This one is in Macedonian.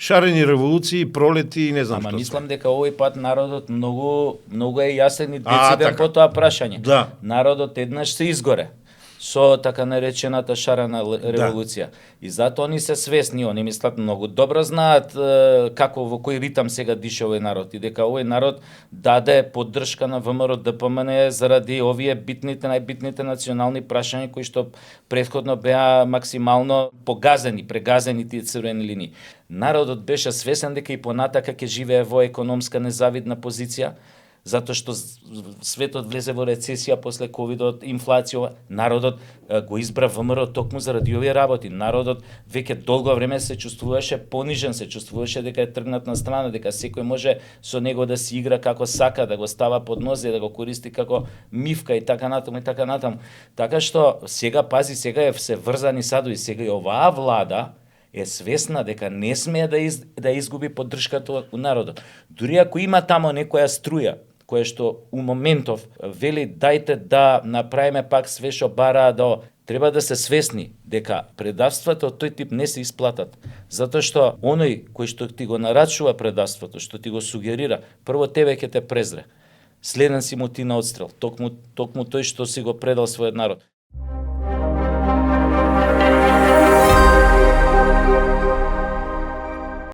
шарени револуции, пролети и не знам што. Мислам дека овој пат народот многу е јасен и дециден по тоа прашање. Да. Народот еднаш се изгоре со така наречената шарена револуција. И затоа они се свесни, они мислат многу добро знаат како во кој ритам сега дише овој народ и дека овој народ даде поддршка на ВМРО ДПМН заради овие најбитните национални прашања кои што претходно беа максимално прегазени тие црвени линии. Народот беше свесен дека и понатака ќе живее во економска незавидна позиција, затоа што светот влезе во рецесија после ковидот, инфлација. Народот го избра ВМРО токму заради овие работи. Народот веќе долго време се чувствуваше понижен, се чувствуваше дека е тргнат на страна, дека секој може со него да си игра како сака, да го става под нозе, да го користи како мивка и така натаму и така натаму. Така што сега сега е се врзани садови, сега и оваа влада е свесна дека не смее да изгуби поддршката у народот. Дури ако има тамо некоја струја која што у моментов вели дајте да направиме пак све што бараа треба да се свесни дека предавството од тој тип не се исплатат. Затоа што оној кој што ти го нарачува предавството, што ти го сугерира, прво тебе ќе те презре. Следен си му ти на одстрел, токму тој што си го предал својот народ.